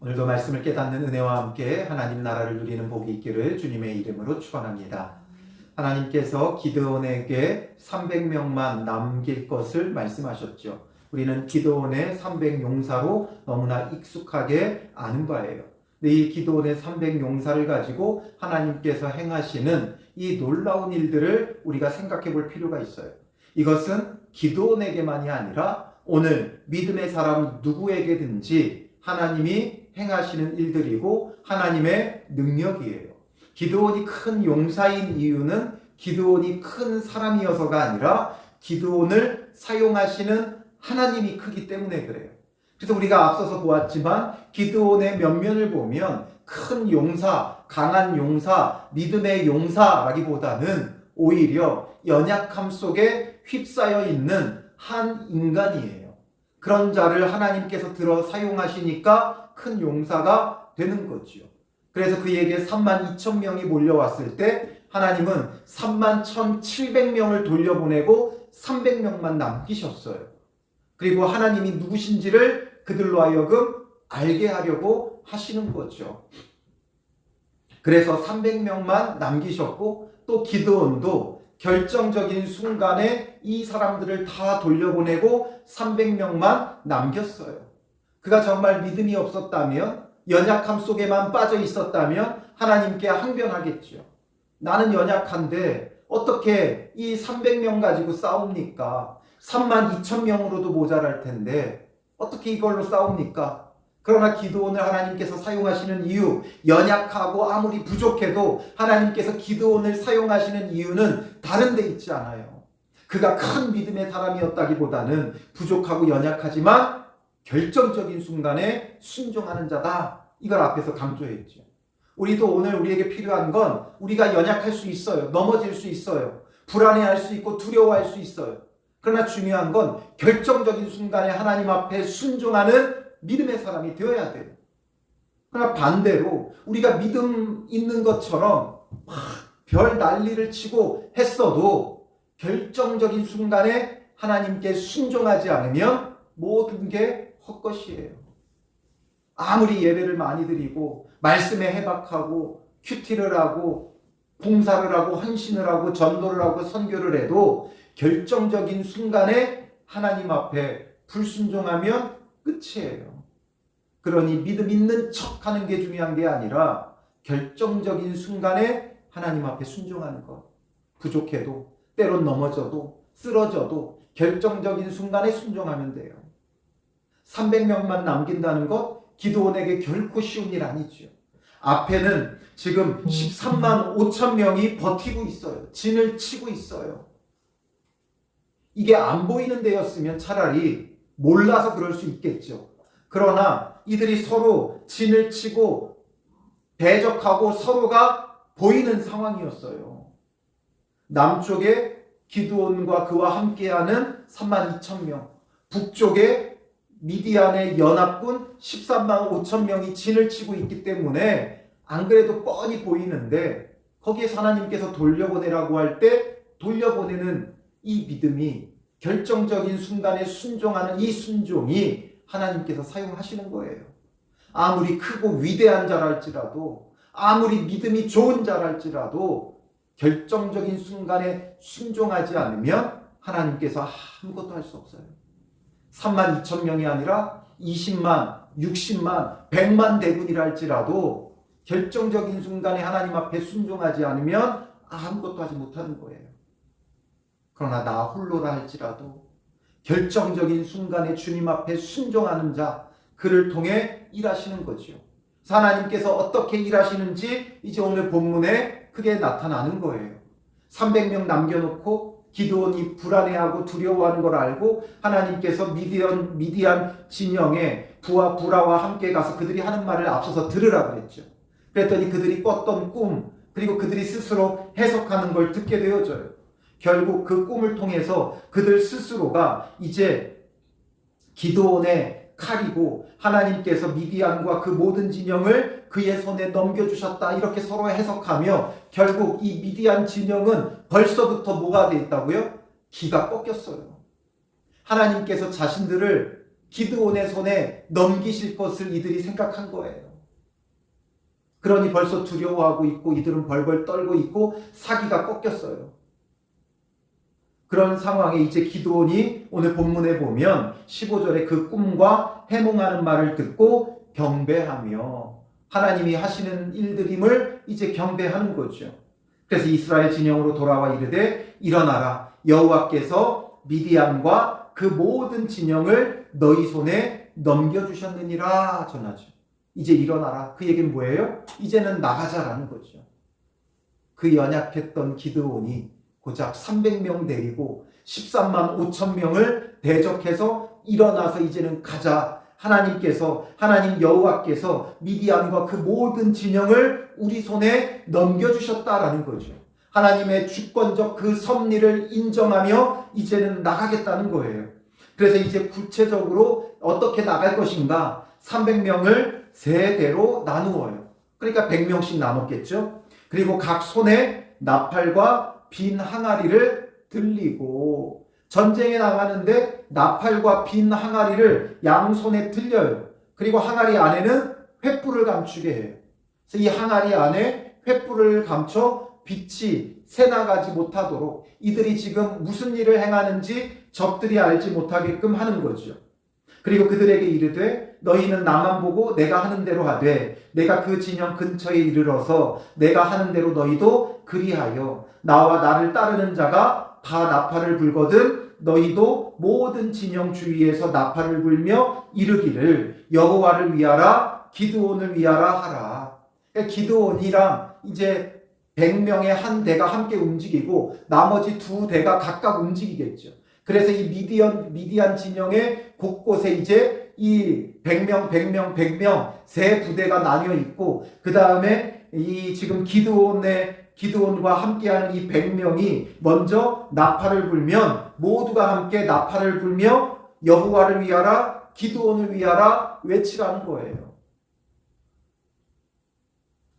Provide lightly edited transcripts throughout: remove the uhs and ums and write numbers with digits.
오늘도 말씀을 깨닫는 은혜와 함께 하나님 나라를 누리는 복이 있기를 주님의 이름으로 축원합니다. 하나님께서 기드온에게 300명만 남길 것을 말씀하셨죠. 우리는 기드온의 300용사로 너무나 익숙하게 아는 바예요. 근데 이 기드온의 300용사를 가지고 하나님께서 행하시는 이 놀라운 일들을 우리가 생각해 볼 필요가 있어요. 이것은 기드온에게만이 아니라 오늘 믿음의 사람 누구에게든지 하나님이 행하시는 일들이고 하나님의 능력이에요. 기드온이 큰 용사인 이유는 기드온이 큰 사람이어서가 아니라 기드온을 사용하시는 하나님이 크기 때문에 그래요. 그래서 우리가 앞서서 보았지만 기드온의 면면을 보면 큰 용사, 강한 용사, 믿음의 용사라기보다는 오히려 연약함 속에 휩싸여 있는 한 인간이에요. 그런 자를 하나님께서 들어 사용하시니까 큰 용사가 되는 거지요. 그래서 그에게 32,000명이 몰려왔을 때 하나님은 31,700명을 돌려보내고 300명만 남기셨어요. 그리고 하나님이 누구신지를 그들로 하여금 알게 하려고 하시는 거죠. 그래서 300명만 남기셨고 또 기드온도 결정적인 순간에 이 사람들을 다 돌려보내고 300명만 남겼어요. 그가 정말 믿음이 없었다면, 연약함 속에만 빠져 있었다면 하나님께 항변하겠죠. 나는 연약한데 어떻게 이 300명 가지고 싸웁니까? 32,000명으로도 모자랄 텐데 어떻게 이걸로 싸웁니까? 그러나 기드온을 하나님께서 사용하시는 이유, 연약하고 아무리 부족해도 하나님께서 기드온을 사용하시는 이유는 다른 데 있지 않아요. 그가 큰 믿음의 사람이었다기보다는 부족하고 연약하지만 결정적인 순간에 순종하는 자다. 이걸 앞에서 강조했죠. 우리도 오늘 우리에게 필요한 건 우리가 연약할 수 있어요. 넘어질 수 있어요. 불안해할 수 있고 두려워할 수 있어요. 그러나 중요한 건 결정적인 순간에 하나님 앞에 순종하는 믿음의 사람이 되어야 돼요. 그러나 반대로 우리가 믿음 있는 것처럼 막 별 난리를 치고 했어도 결정적인 순간에 하나님께 순종하지 않으면 모든 게 헛것이에요. 아무리 예배를 많이 드리고 말씀에 해박하고 큐티를 하고 봉사를 하고 헌신을 하고 전도를 하고 선교를 해도 결정적인 순간에 하나님 앞에 불순종하면 끝이에요. 그러니 믿음 있는 척하는 게 중요한 게 아니라 결정적인 순간에 하나님 앞에 순종하는 것. 부족해도 때론 넘어져도 쓰러져도 결정적인 순간에 순종하면 돼요. 300명만 남긴다는 것 기드온에게 결코 쉬운 일 아니죠. 앞에는 지금 13만 5천 명이 버티고 있어요. 진을 치고 있어요. 이게 안 보이는 데였으면 차라리 몰라서 그럴 수 있겠죠. 그러나 이들이 서로 진을 치고 대적하고 서로가 보이는 상황이었어요. 남쪽에 기드온과 그와 함께하는 32,000명, 북쪽에 미디안의 연합군 13만 5천 명이 진을 치고 있기 때문에 안 그래도 뻔히 보이는데 거기에서 하나님께서 돌려보내라고 할 때 돌려보내는 이 믿음이 결정적인 순간에 순종하는 이 순종이 하나님께서 사용하시는 거예요. 아무리 크고 위대한 자랄지라도 아무리 믿음이 좋은 자랄지라도 결정적인 순간에 순종하지 않으면 하나님께서 아무것도 할 수 없어요. 32,000명이 아니라 20만, 60만, 100만 대군이라 할지라도 결정적인 순간에 하나님 앞에 순종하지 않으면 아무것도 하지 못하는 거예요. 그러나 나 홀로라 할지라도 결정적인 순간에 주님 앞에 순종하는 자, 그를 통해 일하시는 거죠. 하나님께서 어떻게 일하시는지 이제 오늘 본문에 크게 나타나는 거예요. 300명 남겨놓고 기드온이 불안해하고 두려워하는 걸 알고 하나님께서 미디안 진영에 부하 부라와 함께 가서 그들이 하는 말을 앞서서 들으라고 했죠. 그랬더니 그들이 꿨던 꿈 그리고 그들이 스스로 해석하는 걸 듣게 되어져요. 결국 그 꿈을 통해서 그들 스스로가 이제 기드온의 칼이고 하나님께서 미디안과 그 모든 진영을 그의 손에 넘겨주셨다 이렇게 서로 해석하며 결국 이 미디안 진영은 벌써부터 뭐가 돼 있다고요? 기가 꺾였어요. 하나님께서 자신들을 기드온의 손에 넘기실 것을 이들이 생각한 거예요. 그러니 벌써 두려워하고 있고 이들은 벌벌 떨고 있고 사기가 꺾였어요. 그런 상황에 이제 기드온이 오늘 본문에 보면 15절에 그 꿈과 해몽하는 말을 듣고 경배하며 하나님이 하시는 일들임을 이제 경배하는 거죠. 그래서 이스라엘 진영으로 돌아와 이르되 일어나라 여호와께서 미디안과 그 모든 진영을 너희 손에 넘겨주셨느니라 전하죠. 이제 일어나라. 그 얘기는 뭐예요? 이제는 나가자라는 거죠. 그 연약했던 기드온이 고작 300명 데리고 13만 5천 명을 대적해서 일어나서 이제는 가자. 하나님 여호와께서 미디안과 그 모든 진영을 우리 손에 넘겨주셨다라는 거죠. 하나님의 주권적 그 섭리를 인정하며 이제는 나가겠다는 거예요. 그래서 이제 구체적으로 어떻게 나갈 것인가? 300명을 세 대로 나누어요. 그러니까 100명씩 나눴겠죠. 그리고 각 손에 나팔과 빈 항아리를 들리고 전쟁에 나가는데 나팔과 빈 항아리를 양손에 들려요. 그리고 항아리 안에는 횃불을 감추게 해요. 그래서 이 항아리 안에 횃불을 감춰 빛이 새나가지 못하도록 이들이 지금 무슨 일을 행하는지 적들이 알지 못하게끔 하는 거죠. 그리고 그들에게 이르되 너희는 나만 보고 내가 하는 대로 하되 내가 그 진영 근처에 이르러서 내가 하는 대로 너희도 그리하여 나와 나를 따르는 자가 다 나팔을 불거든 너희도 모든 진영 주위에서 나팔을 불며 이르기를 여호와를 위하라 기드온을 위하라 하라. 그러니까 기드온이랑 이제 100명의 한 대가 함께 움직이고 나머지 두 대가 각각 움직이겠죠. 그래서 이 미디안 진영의 곳곳에 이제 이 100명 세 부대가 나뉘어 있고 그 다음에 이 지금 기드온과 함께하는 이 100명이 먼저 나팔을 불면 모두가 함께 나팔을 불며 여호와를 위하라 기드온을 위하라 외치라는 거예요.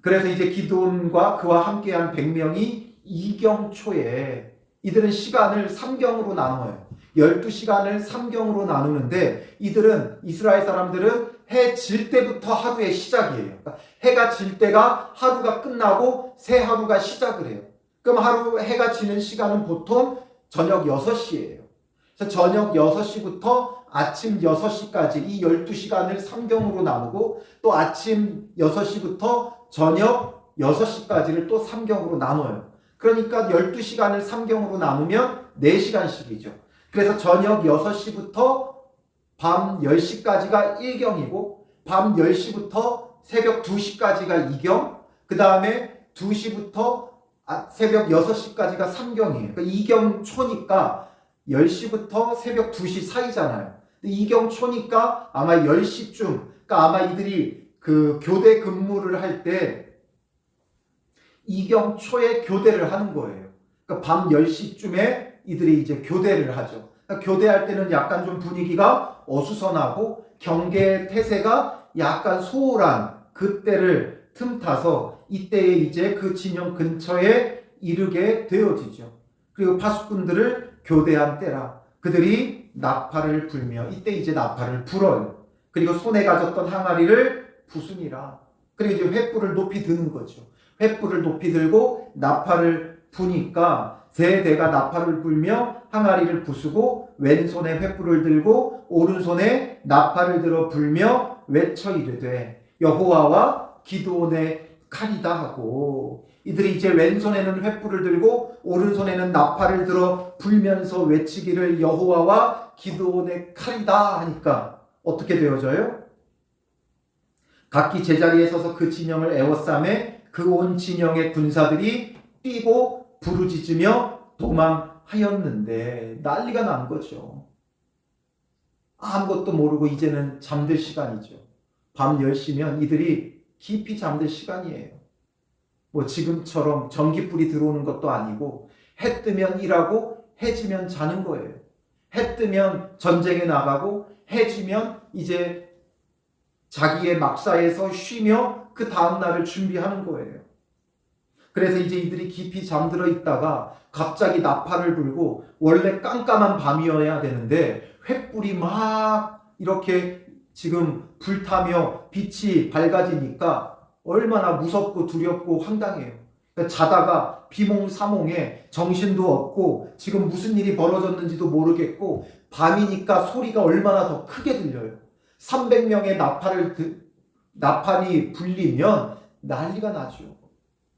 그래서 이제 기드온과 그와 함께한 100명이 이경초에 이들은 시간을 3경으로 나눠요. 12시간을 3경으로 나누는데 이들은 이스라엘 사람들은 해 질 때부터 하루의 시작이에요. 그러니까 해가 질 때가 하루가 끝나고 새 하루가 시작을 해요. 그럼 해가 지는 시간은 보통 저녁 6시예요. 그래서 저녁 6시부터 아침 6시까지 이 12시간을 3경으로 나누고 또 아침 6시부터 저녁 6시까지를 또 3경으로 나눠요. 그러니까 12시간을 3경으로 나누면 4시간씩이죠. 그래서 저녁 6시부터 밤 10시까지가 1경이고 밤 10시부터 새벽 2시까지가 2경, 그 다음에 2시부터 새벽 6시까지가 3경이에요. 그러니까 2경 초니까 10시부터 새벽 2시 사이잖아요. 2경 초니까 아마 10시쯤, 그러니까 아마 이들이 그 교대 근무를 할 때 2경 초에 교대를 하는 거예요. 그러니까 밤 10시쯤에 이들이 이제 교대를 하죠. 그러니까 교대할 때는 약간 좀 분위기가 어수선하고 경계 태세가 약간 소홀한 그때를 틈타서 이때에 이제 그 진영 근처에 이르게 되어지죠. 그리고 파수꾼들을 교대한 때라. 그들이 나팔을 불며 이때 이제 나팔을 불어요. 그리고 손에 가졌던 항아리를 부수니라. 그리고 이제 횃불을 높이 드는 거죠. 횃불을 높이 들고 나팔을 부니까 세 대가 나팔을 불며 항아리를 부수고 왼손에 횃불을 들고 오른손에 나팔을 들어 불며 외쳐 이르되 여호와와 기드온의 칼이다 하고 이들이 이제 왼손에는 횃불을 들고 오른손에는 나팔을 들어 불면서 외치기를 여호와와 기드온의 칼이다 하니까 어떻게 되어져요? 각기 제자리에 서서 그 진영을 에워싸매 그 온 진영의 군사들이 뛰고 부르짖으며 도망하였는데 난리가 난 거죠. 아무것도 모르고 이제는 잠들 시간이죠. 밤 10시면 이들이 깊이 잠들 시간이에요. 뭐 지금처럼 전기불이 들어오는 것도 아니고 해 뜨면 일하고 해 지면 자는 거예요. 해 뜨면 전쟁에 나가고 해 지면 이제 자기의 막사에서 쉬며 그 다음날을 준비하는 거예요. 그래서 이제 이들이 깊이 잠들어 있다가 갑자기 나팔을 불고 원래 깜깜한 밤이어야 되는데 횃불이 막 이렇게 지금 불타며 빛이 밝아지니까 얼마나 무섭고 두렵고 황당해요. 그러니까 자다가 비몽사몽에 정신도 없고 지금 무슨 일이 벌어졌는지도 모르겠고 밤이니까 소리가 얼마나 더 크게 들려요. 300명의 나팔이 불리면 난리가 나죠.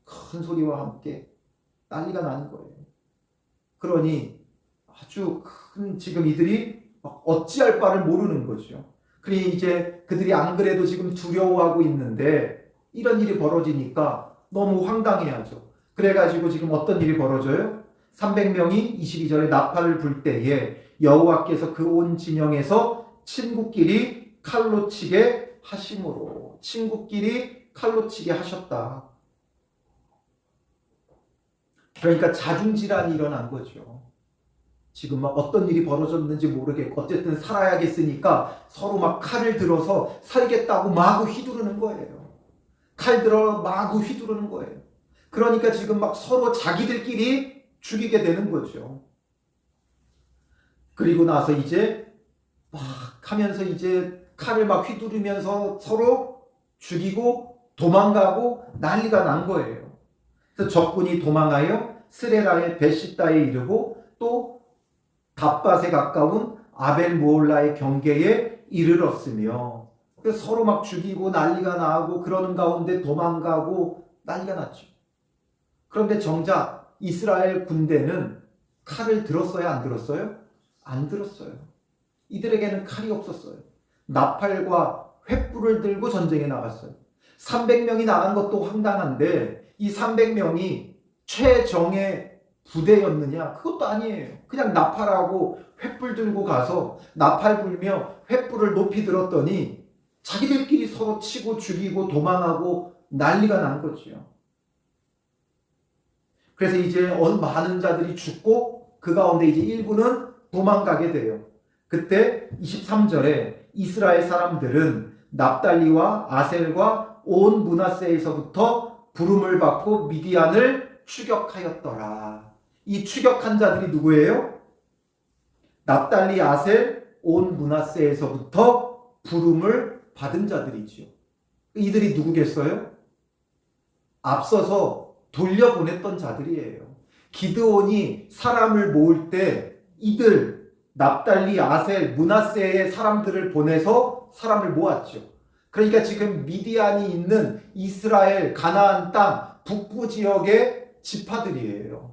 큰 소리와 함께 난리가 나는 거예요. 그러니 아주 큰 지금 이들이 어찌할 바를 모르는 거죠. 그러니 이제 그들이 안 그래도 지금 두려워하고 있는데 이런 일이 벌어지니까 너무 황당해하죠. 그래가지고 지금 어떤 일이 벌어져요? 300명이 22절에 나팔을 불 때에 여호와께서 그 온 진영에서 친구끼리 칼로 치게 하심으로, 친구끼리 칼로 치게 하셨다. 그러니까 자중질환이 일어난 거죠. 지금 막 어떤 일이 벌어졌는지 모르겠고 어쨌든 살아야겠으니까 서로 막 칼을 들어서 살겠다고 마구 휘두르는 거예요. 칼 들어 마구 휘두르는 거예요. 그러니까 지금 막 서로 자기들끼리 죽이게 되는 거죠. 그리고 나서 이제 막 하면서 이제 칼을 막 휘두르면서 서로 죽이고 도망가고 난리가 난 거예요. 그래서 적군이 도망하여 스레라의 베시다에 이르고 또 답밭에 가까운 아벨 무올라의 경계에 이르렀으며, 그래서 서로 막 죽이고 난리가 나고 그러는 가운데 도망가고 난리가 났죠. 그런데 정작 이스라엘 군대는 칼을 들었어요, 안 들었어요? 안 들었어요. 이들에게는 칼이 없었어요. 나팔과 횃불을 들고 전쟁에 나갔어요. 300명이 나간 것도 황당한데 이 300명이 최정예 부대였느냐? 그것도 아니에요. 그냥 나팔하고 횃불 들고 가서 나팔 불며 횃불을 높이 들었더니 자기들끼리 서로 치고 죽이고 도망하고 난리가 난 거죠. 그래서 이제 많은 자들이 죽고 그 가운데 이제 일부는 도망가게 돼요. 그때 23절에 이스라엘 사람들은 납달리와 아셀과 온 므낫세에서부터 부름을 받고 미디안을 추격하였더라. 이 추격한 자들이 누구예요? 납달리, 아셀, 온 므낫세에서부터 부름을 받은 자들이지요. 이들이 누구겠어요? 앞서서 돌려보냈던 자들이에요. 기드온이 사람을 모을 때 이들 납달리, 아셀, 므낫세의 사람들을 보내서 사람을 모았죠. 그러니까 지금 미디안이 있는 이스라엘 가나안 땅 북부 지역의 지파들이에요.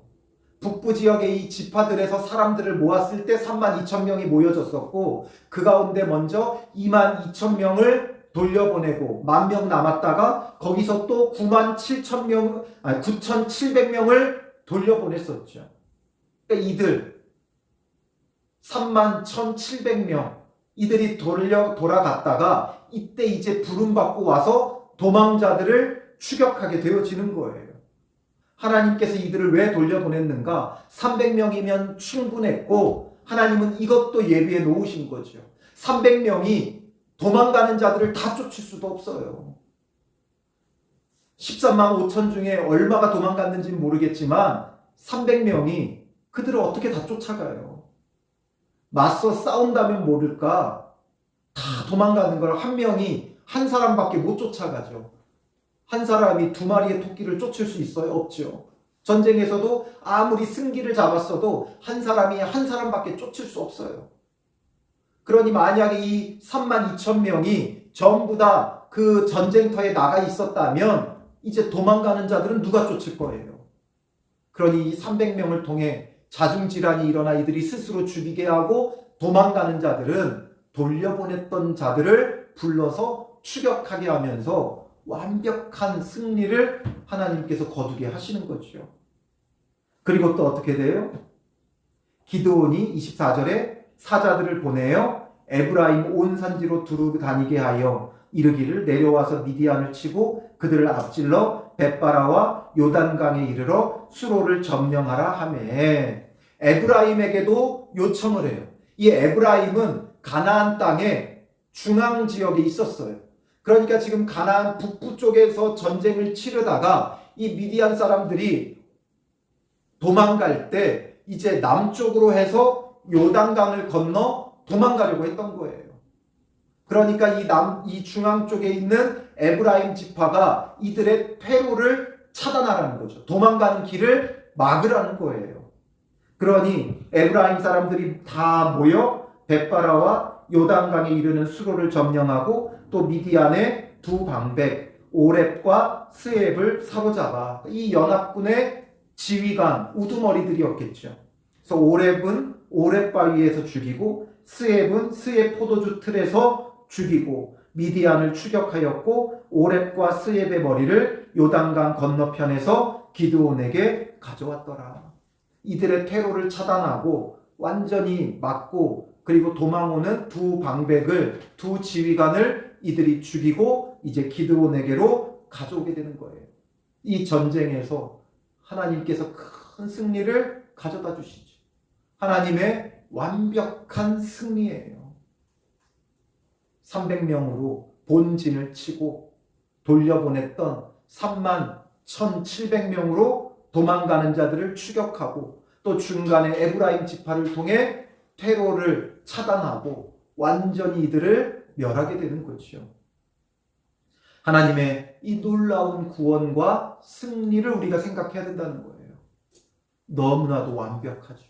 북부 지역의 이 지파들에서 사람들을 모았을 때 32,000명이 모여졌었고 그 가운데 먼저 22,000명을 돌려보내고 10,000명 남았다가 거기서 또 9,700명을 돌려보냈었죠. 그러니까 이들 31,700명 이들이 돌아갔다가 이때 이제 부름받고 와서 도망자들을 추격하게 되어지는 거예요. 하나님께서 이들을 왜 돌려보냈는가? 300명이면 충분했고 하나님은 이것도 예비해 놓으신 거죠. 300명이 도망가는 자들을 다 쫓을 수도 없어요. 13만 5천 중에 얼마가 도망갔는지는 모르겠지만 300명이 그들을 어떻게 다 쫓아가요? 맞서 싸운다면 모를까? 다 도망가는 걸 한 명이 한 사람밖에 못 쫓아가죠. 한 사람이 2마리의 토끼를 쫓을 수 있어요? 없죠. 전쟁에서도 아무리 승기를 잡았어도 한 사람이 한 사람밖에 쫓을 수 없어요. 그러니 만약에 이 32,000명이 전부 다 그 전쟁터에 나가 있었다면 이제 도망가는 자들은 누가 쫓을 거예요? 그러니 이 300명을 통해 자중질환이 일어나 이들이 스스로 죽이게 하고 도망가는 자들은 돌려보냈던 자들을 불러서 추격하게 하면서 완벽한 승리를 하나님께서 거두게 하시는 거죠. 그리고 또 어떻게 돼요? 기드온이 24절에 사자들을 보내어 에브라임 온 산지로 두루 다니게 하여 이르기를 내려와서 미디안을 치고 그들을 앞질러 벳바라와 요단강에 이르러 수로를 점령하라 하매 에브라임에게도 요청을 해요. 이 에브라임은 가나안 땅의 중앙 지역에 있었어요. 그러니까 지금 가나안 북부 쪽에서 전쟁을 치르다가 이 미디안 사람들이 도망갈 때 이제 남쪽으로 해서 요단강을 건너 도망가려고 했던 거예요. 그러니까 이 중앙 쪽에 있는 에브라임 지파가 이들의 퇴로를 차단하라는 거죠. 도망가는 길을 막으라는 거예요. 그러니 에브라임 사람들이 다 모여 벳바라와 요단강에 이르는 수로를 점령하고 또 미디안의 두 방백 오렙과 스앱을 사로잡아. 이 연합군의 지휘관 우두머리들이었겠죠. 그래서 오렙은 오렙 바위에서 죽이고 스앱은 스앱 포도주 틀에서 죽이고 미디안을 추격하였고 오렙과 스앱의 머리를 요단강 건너편에서 기드온에게 가져왔더라. 이들의 퇴로를 차단하고 완전히 막고 그리고 도망오는 두 방백을 두 지휘관을 이들이 죽이고 이제 기드온에게로 가져오게 되는 거예요. 이 전쟁에서 하나님께서 큰 승리를 가져다 주시죠. 하나님의 완벽한 승리예요. 300명으로 본진을 치고 돌려보냈던 31,700명으로 도망가는 자들을 추격하고 또 중간에 에브라임 지파를 통해 퇴로를 차단하고 완전히 이들을 멸하게 되는 거죠. 하나님의 이 놀라운 구원과 승리를 우리가 생각해야 된다는 거예요. 너무나도 완벽하죠.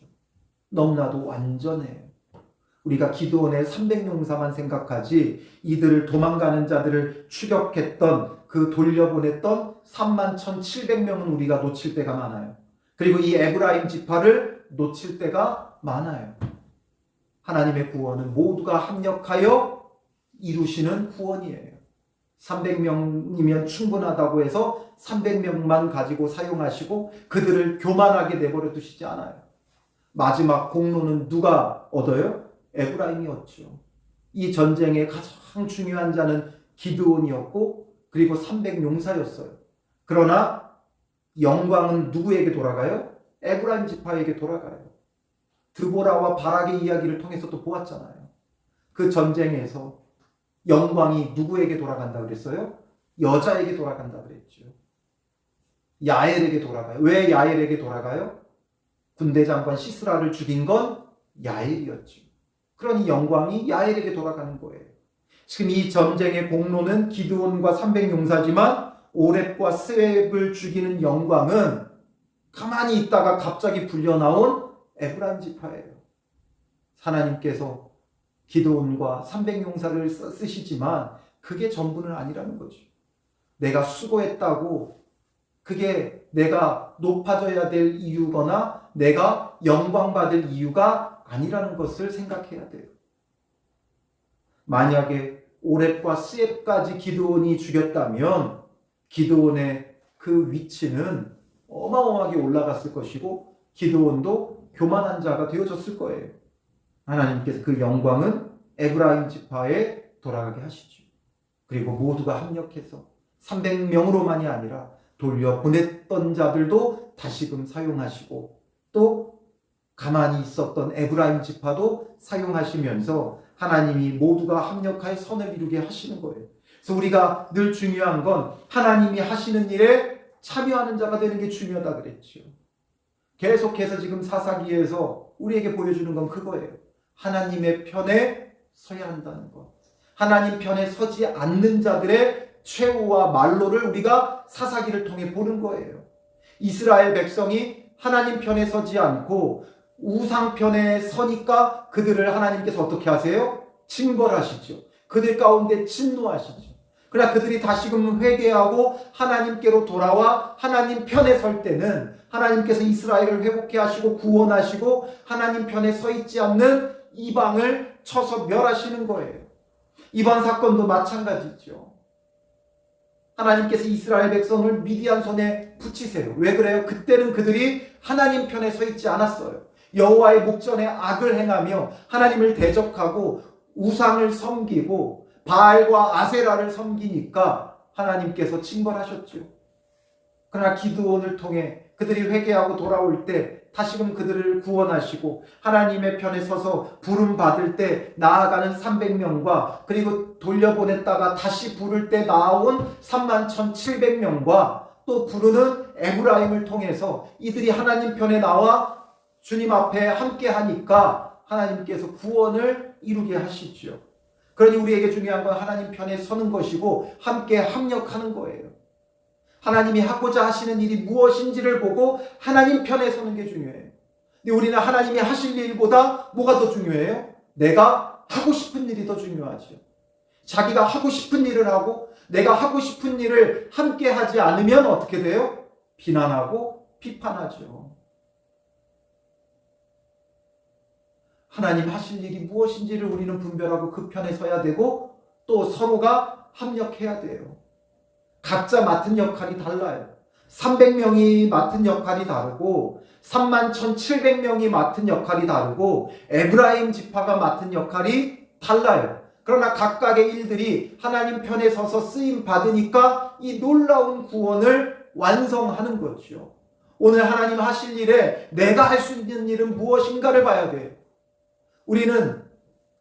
너무나도 완전해요. 우리가 기드온의 300용사만 생각하지 이들을 도망가는 자들을 추격했던 그 돌려보냈던 31,700명은 우리가 놓칠 때가 많아요. 그리고 이 에브라임 지파를 놓칠 때가 많아요. 하나님의 구원은 모두가 합력하여 이루시는 구원이에요. 300명이면 충분하다고 해서 300명만 가지고 사용하시고 그들을 교만하게 내버려 두시지 않아요. 마지막 공로는 누가 얻어요? 에브라임이 얻죠. 이 전쟁의 가장 중요한 자는 기드온이었고 그리고 300용사였어요. 그러나 영광은 누구에게 돌아가요? 에브라임 지파에게 돌아가요. 드보라와 바락의 이야기를 통해서도 보았잖아요. 그 전쟁에서 영광이 누구에게 돌아간다 그랬어요? 여자에게 돌아간다 그랬죠. 야엘에게 돌아가요. 왜 야엘에게 돌아가요? 군대 장관 시스라를 죽인 건 야엘이었죠. 그러니 영광이 야엘에게 돌아가는 거예요. 지금 이 전쟁의 공로는 기드온과 300용사지만 오렙과 스웹을 죽이는 영광은 가만히 있다가 갑자기 불려나온 에브라임 지파예요. 하나님께서 기드온과 300용사를 쓰시지만 그게 전부는 아니라는 거죠. 내가 수고했다고 그게 내가 높아져야 될 이유거나 내가 영광받을 이유가 아니라는 것을 생각해야 돼요. 만약에 오렙과 스웹까지 기드온이 죽였다면 기드온의 그 위치는 어마어마하게 올라갔을 것이고 기드온도 교만한 자가 되어졌을 거예요. 하나님께서 그 영광은 에브라임 지파에 돌아가게 하시죠. 그리고 모두가 합력해서 300명으로만이 아니라 돌려보냈던 자들도 다시금 사용하시고 또 가만히 있었던 에브라임 지파도 사용하시면서 하나님이 모두가 합력하여 선을 이루게 하시는 거예요. 그래서 우리가 늘 중요한 건 하나님이 하시는 일에 참여하는 자가 되는 게 중요하다 그랬죠. 계속해서 지금 사사기에서 우리에게 보여주는 건 그거예요. 하나님의 편에 서야 한다는 것. 하나님 편에 서지 않는 자들의 최후와 말로를 우리가 사사기를 통해 보는 거예요. 이스라엘 백성이 하나님 편에 서지 않고 우상 편에 서니까 그들을 하나님께서 어떻게 하세요? 징벌하시죠. 그들 가운데 진노하시죠. 그러나 그들이 다시금 회개하고 하나님께로 돌아와 하나님 편에 설 때는 하나님께서 이스라엘을 회복해 하시고 구원하시고 하나님 편에 서 있지 않는 이방을 쳐서 멸하시는 거예요. 이번 사건도 마찬가지죠. 하나님께서 이스라엘 백성을 미디안 손에 붙이세요. 왜 그래요? 그때는 그들이 하나님 편에 서 있지 않았어요. 여호와의 목전에 악을 행하며 하나님을 대적하고 우상을 섬기고 바알과 아세라를 섬기니까 하나님께서 징벌하셨죠. 그러나 기드온을 통해 그들이 회개하고 돌아올 때 다시금 그들을 구원하시고 하나님의 편에 서서 부름 받을 때 나아가는 300명과 그리고 돌려보냈다가 다시 부를 때 나온 31,700명과 또 부르는 에브라임을 통해서 이들이 하나님 편에 나와 주님 앞에 함께 하니까 하나님께서 구원을 이루게 하시죠. 그러니 우리에게 중요한 건 하나님 편에 서는 것이고 함께 합력하는 거예요. 하나님이 하고자 하시는 일이 무엇인지를 보고 하나님 편에 서는 게 중요해요. 근데 우리는 하나님이 하실 일보다 뭐가 더 중요해요? 내가 하고 싶은 일이 더 중요하죠. 자기가 하고 싶은 일을 하고 내가 하고 싶은 일을 함께 하지 않으면 어떻게 돼요? 비난하고 비판하죠. 하나님 하실 일이 무엇인지를 우리는 분별하고 그 편에 서야 되고 또 서로가 합력해야 돼요. 각자 맡은 역할이 달라요. 300명이 맡은 역할이 다르고 31,700명이 맡은 역할이 다르고 에브라임 지파가 맡은 역할이 달라요. 그러나 각각의 일들이 하나님 편에 서서 쓰임 받으니까 이 놀라운 구원을 완성하는 거죠. 오늘 하나님 하실 일에 내가 할 수 있는 일은 무엇인가를 봐야 돼요. 우리는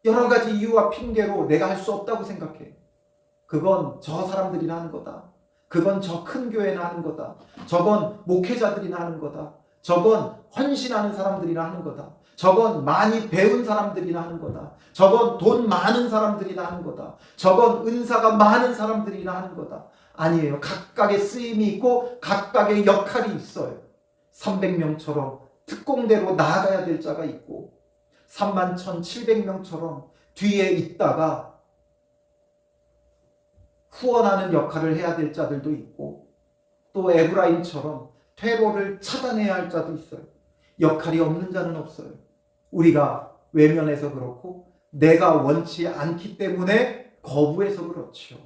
여러 가지 이유와 핑계로 내가 할 수 없다고 생각해. 그건 저 사람들이나 하는 거다. 그건 저 큰 교회나 하는 거다. 저건 목회자들이나 하는 거다. 저건 헌신하는 사람들이나 하는 거다. 저건 많이 배운 사람들이나 하는 거다. 저건 돈 많은 사람들이나 하는 거다. 저건 은사가 많은 사람들이나 하는 거다. 아니에요. 각각의 쓰임이 있고 각각의 역할이 있어요. 300명처럼 특공대로 나아가야 될 자가 있고 31,700명처럼 뒤에 있다가 후원하는 역할을 해야 될 자들도 있고 또 에브라임처럼 퇴로를 차단해야 할 자도 있어요. 역할이 없는 자는 없어요. 우리가 외면해서 그렇고 내가 원치 않기 때문에 거부해서 그렇죠.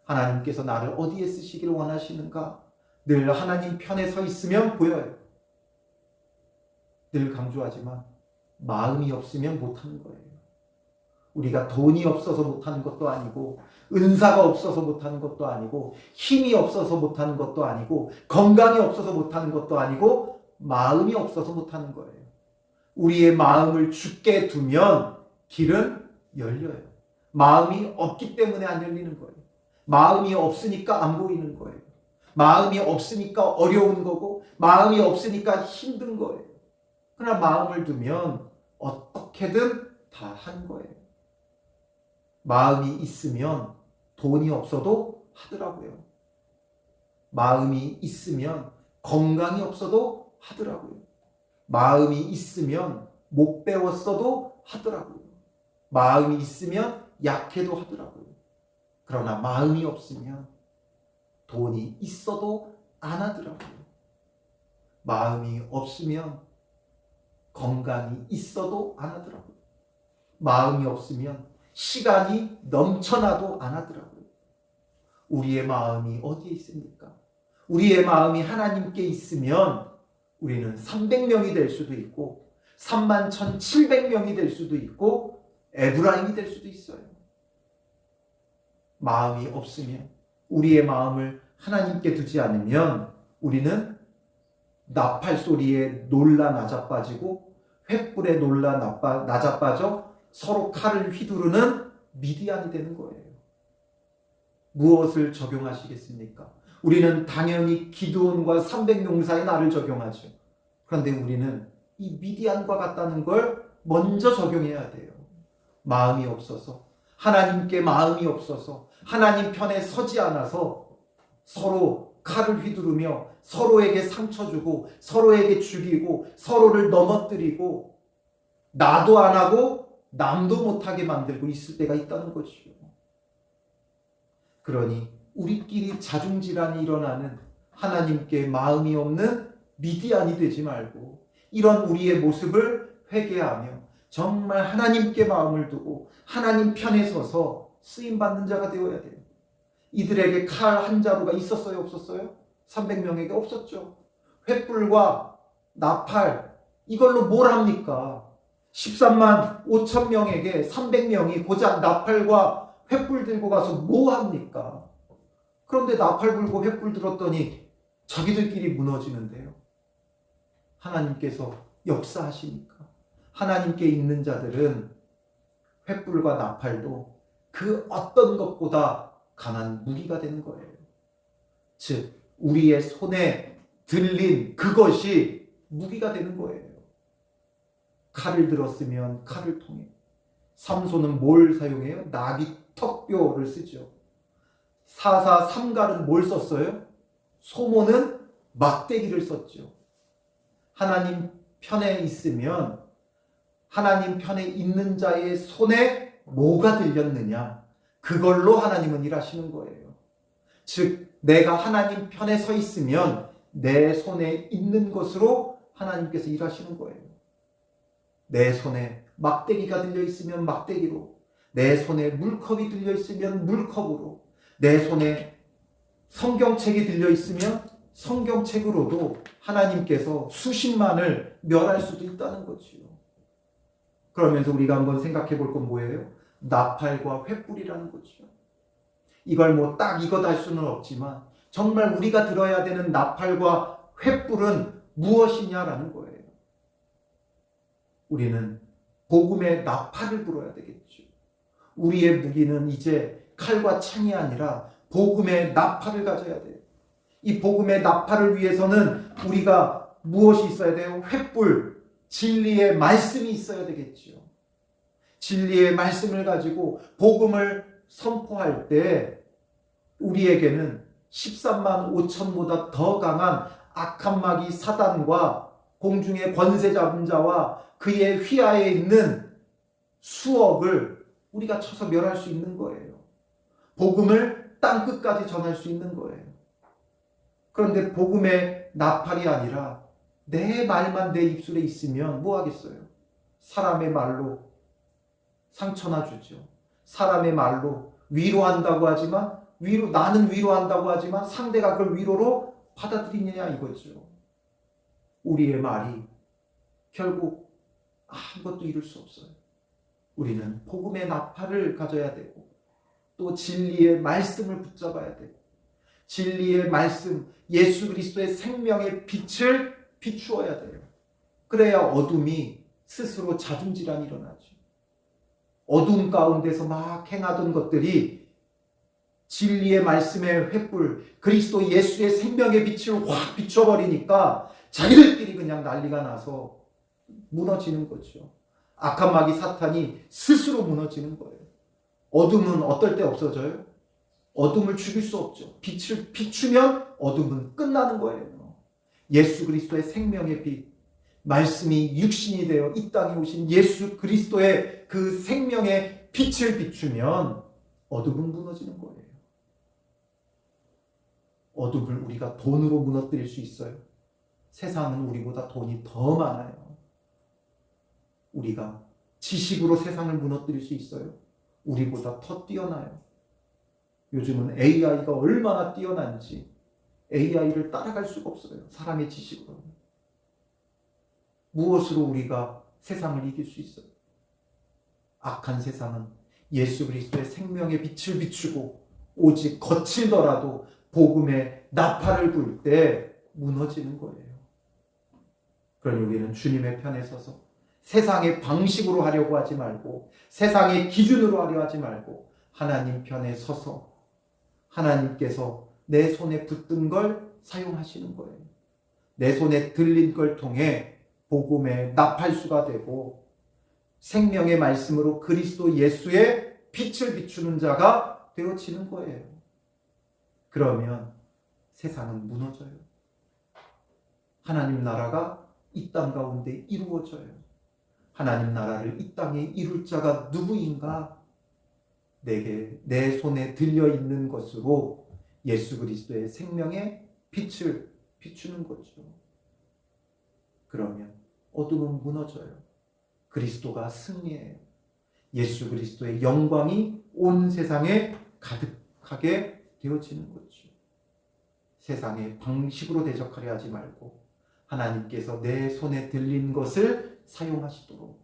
하나님께서 나를 어디에 쓰시기를 원하시는가? 늘 하나님 편에 서 있으면 보여요. 늘 강조하지만 마음이 없으면 못하는 거예요. 우리가 돈이 없어서 못하는 것도 아니고 은사가 없어서 못하는 것도 아니고 힘이 없어서 못하는 것도 아니고 건강이 없어서 못하는 것도 아니고 마음이 없어서 못하는 거예요. 우리의 마음을 주께 두면 길은 열려요. 마음이 없기 때문에 안 열리는 거예요. 마음이 없으니까 안 보이는 거예요. 마음이 없으니까 어려운 거고 마음이 없으니까 힘든 거예요. 그러나 마음을 두면 어떻게든 다 한 거예요. 마음이 있으면 돈이 없어도 하더라고요. 마음이 있으면 건강이 없어도 하더라고요. 마음이 있으면 못 배웠어도 하더라고요. 마음이 있으면 약해도 하더라고요. 그러나 마음이 없으면 돈이 있어도 안 하더라고요. 마음이 없으면 건강이 있어도 안 하더라고요. 마음이 없으면 시간이 넘쳐나도 안 하더라고요. 우리의 마음이 어디에 있습니까? 우리의 마음이 하나님께 있으면 우리는 300명이 될 수도 있고 31,700명이 될 수도 있고 에브라임이 될 수도 있어요. 마음이 없으면 우리의 마음을 하나님께 두지 않으면 우리는 나팔 소리에 놀라 낮아빠지고 횃불에 놀라 낮아빠져 서로 칼을 휘두르는 미디안이 되는 거예요. 무엇을 적용하시겠습니까? 우리는 당연히 기드온과 300용사의 날을 적용하죠. 그런데 우리는 이 미디안과 같다는 걸 먼저 적용해야 돼요. 마음이 없어서, 하나님께 마음이 없어서, 하나님 편에 서지 않아서 서로 칼을 휘두르며 서로에게 상처 주고 서로에게 죽이고 서로를 넘어뜨리고 나도 안 하고 남도 못하게 만들고 있을 때가 있다는 것이죠. 그러니 우리끼리 자중질환이 일어나는 하나님께 마음이 없는 미디안이 되지 말고 이런 우리의 모습을 회개하며 정말 하나님께 마음을 두고 하나님 편에 서서 쓰임받는 자가 되어야 돼요. 이들에게 칼 한 자루가 있었어요? 없었어요? 300명에게 없었죠. 횃불과 나팔 이걸로 뭘 합니까? 13만 5천 명에게 300명이 고작 나팔과 횃불 들고 가서 뭐 합니까? 그런데 나팔 불고 횃불 들었더니 자기들끼리 무너지는데요. 하나님께서 역사하시니까 하나님께 있는 자들은 횃불과 나팔도 그 어떤 것보다 강한 무기가 되는 거예요. 즉 우리의 손에 들린 그것이 무기가 되는 거예요. 칼을 들었으면 칼을 통해, 삼손은 뭘 사용해요? 나귀 턱뼈를 쓰죠. 사사 삼갈은 뭘 썼어요? 소모는 막대기를 썼죠. 하나님 편에 있으면 하나님 편에 있는 자의 손에 뭐가 들렸느냐, 그걸로 하나님은 일하시는 거예요. 즉 내가 하나님 편에 서 있으면 내 손에 있는 것으로 하나님께서 일하시는 거예요. 내 손에 막대기가 들려 있으면 막대기로, 내 손에 물컵이 들려 있으면 물컵으로, 내 손에 성경책이 들려 있으면 성경책으로도 하나님께서 수십만을 멸할 수도 있다는 거지요. 그러면서 우리가 한번 생각해 볼 건 뭐예요? 나팔과 횃불이라는 거죠. 이걸 뭐 딱 이것 할 수는 없지만 정말 우리가 들어야 되는 나팔과 횃불은 무엇이냐라는 거예요. 우리는 복음의 나팔을 불어야 되겠죠. 우리의 무기는 이제 칼과 창이 아니라 복음의 나팔을 가져야 돼요. 이 복음의 나팔을 위해서는 우리가 무엇이 있어야 돼요? 횃불, 진리의 말씀이 있어야 되겠죠. 진리의 말씀을 가지고 복음을 선포할 때 우리에게는 13만 5천보다 더 강한 악한 마귀 사단과 공중의 권세 잡은 자와 그의 휘하에 있는 수억을 우리가 쳐서 멸할 수 있는 거예요. 복음을 땅끝까지 전할 수 있는 거예요. 그런데 복음의 나팔이 아니라 내 말만 내 입술에 있으면 뭐 하겠어요? 사람의 말로 상처나 주죠. 사람의 말로 위로한다고 하지만 나는 위로한다고 하지만 상대가 그걸 위로로 받아들이느냐 이거죠. 우리의 말이 결국 아무것도 이룰 수 없어요. 우리는 복음의 나팔을 가져야 되고 또 진리의 말씀을 붙잡아야 되고 진리의 말씀, 예수 그리스도의 생명의 빛을 비추어야 돼요. 그래야 어둠이 스스로 자중질환이 일어나죠. 어둠 가운데서 막 행하던 것들이 진리의 말씀의 횃불, 그리스도 예수의 생명의 빛을 확 비춰버리니까 자기들끼리 그냥 난리가 나서 무너지는 거죠. 악한 마귀 사탄이 스스로 무너지는 거예요. 어둠은 어떨 때 없어져요? 어둠을 죽일 수 없죠. 빛을 비추면 어둠은 끝나는 거예요. 예수 그리스도의 생명의 빛, 말씀이 육신이 되어 이 땅에 오신 예수 그리스도의 그 생명의 빛을 비추면 어둠은 무너지는 거예요. 어둠을 우리가 돈으로 무너뜨릴 수 있어요. 세상은 우리보다 돈이 더 많아요. 우리가 지식으로 세상을 무너뜨릴 수 있어요. 우리보다 더 뛰어나요. 요즘은 AI가 얼마나 뛰어난지 AI를 따라갈 수가 없어요. 사람의 지식으로. 무엇으로 우리가 세상을 이길 수 있어요? 악한 세상은 예수 그리스도의 생명의 빛을 비추고 오직 거칠더라도 복음의 나팔을 불 때 무너지는 거예요. 그러니 우리는 주님의 편에 서서 세상의 방식으로 하려고 하지 말고 세상의 기준으로 하려 하지 말고 하나님 편에 서서 하나님께서 내 손에 붙든 걸 사용하시는 거예요. 내 손에 들린 걸 통해 복음의 나팔수가 되고 생명의 말씀으로 그리스도 예수의 빛을 비추는 자가 되어지는 거예요. 그러면 세상은 무너져요. 하나님 나라가 이 땅 가운데 이루어져요. 하나님 나라를 이 땅에 이룰 자가 누구인가? 내게 내 손에 들려있는 것으로 예수 그리스도의 생명의 빛을 비추는 거죠. 그러면 어둠은 무너져요. 그리스도가 승리해요. 예수 그리스도의 영광이 온 세상에 가득하게 되어지는 거죠. 세상의 방식으로 대적하려 하지 말고 하나님께서 내 손에 들린 것을 사용하시도록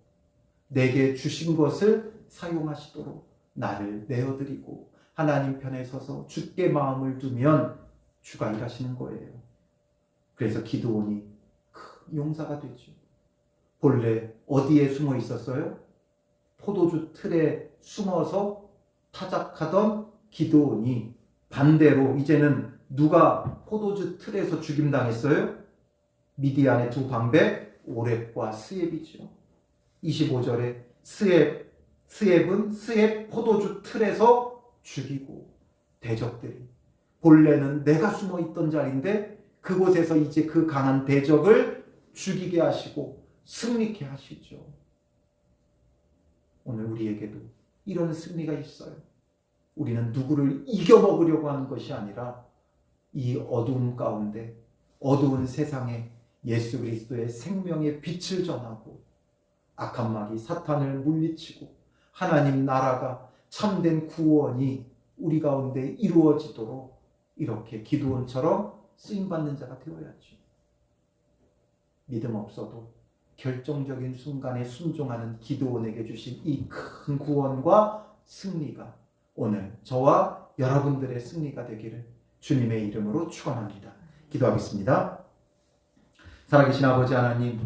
내게 주신 것을 사용하시도록 나를 내어드리고 하나님 편에 서서 주께 마음을 두면 주가 일하시는 거예요. 그래서 기드온이 큰 용사가 되죠. 본래 어디에 숨어 있었어요? 포도주 틀에 숨어서 타작하던 기드온이 반대로 이제는 누가 포도주 틀에서 죽임당했어요? 미디안의 두 방백 오렙과 스엡이죠. 25절에 스엡 스앱은 스앱 포도주 틀에서 죽이고, 대적들이 본래는 내가 숨어 있던 자리인데 그곳에서 이제 그 강한 대적을 죽이게 하시고 승리케 하시죠. 오늘 우리에게도 이런 승리가 있어요. 우리는 누구를 이겨먹으려고 하는 것이 아니라 이 어두운 가운데, 어두운 세상에 예수 그리스도의 생명의 빛을 전하고 악한 마귀 사탄을 물리치고 하나님 나라가, 참된 구원이 우리 가운데 이루어지도록 이렇게 기드온처럼 쓰임받는 자가 되어야죠. 믿음 없어도 결정적인 순간에 순종하는 기드온에게 주신 이 큰 구원과 승리가 오늘 저와 여러분들의 승리가 되기를 주님의 이름으로 축원합니다. 기도하겠습니다. 살아계신 아버지 하나님,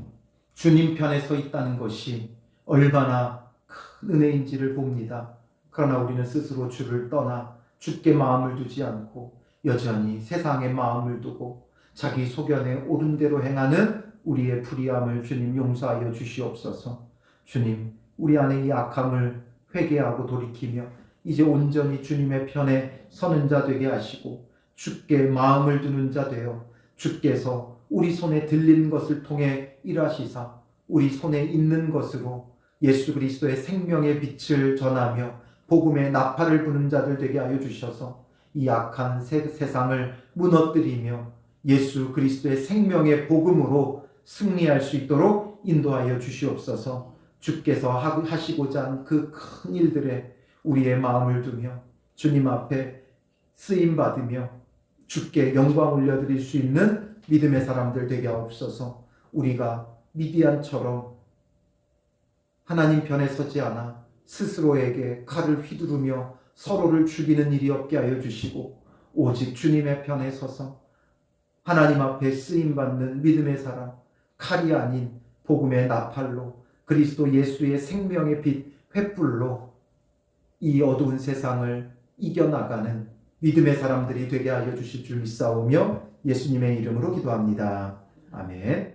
주님 편에 서 있다는 것이 얼마나 큰 은혜인지를 봅니다. 그러나 우리는 스스로 주를 떠나 주께 마음을 두지 않고 여전히 세상에 마음을 두고 자기 소견에 옳은 대로 행하는 우리의 불의함을 주님 용서하여 주시옵소서. 주님, 우리 안에 이 악함을 회개하고 돌이키며 이제 온전히 주님의 편에 서는 자 되게 하시고 주께 마음을 두는 자 되어 주께서 우리 손에 들린 것을 통해 일하시사 우리 손에 있는 것으로 예수 그리스도의 생명의 빛을 전하며 복음의 나팔을 부는 자들 되게 하여 주셔서 이 악한 세상을 무너뜨리며 예수 그리스도의 생명의 복음으로 승리할 수 있도록 인도하여 주시옵소서. 주께서 하시고자 한 그 큰 일들에 우리의 마음을 두며 주님 앞에 쓰임받으며 주께 영광 올려드릴 수 있는 믿음의 사람들 되게 하옵소서. 우리가 미디안처럼 하나님 편에 서지 않아 스스로에게 칼을 휘두르며 서로를 죽이는 일이 없게 하여 주시고 오직 주님의 편에 서서 하나님 앞에 쓰임받는 믿음의 사람, 칼이 아닌 복음의 나팔로 그리스도 예수의 생명의 빛 횃불로 이 어두운 세상을 이겨나가는 믿음의 사람들이 되게 하여 주실 줄 믿사오며 예수님의 이름으로 기도합니다. 아멘.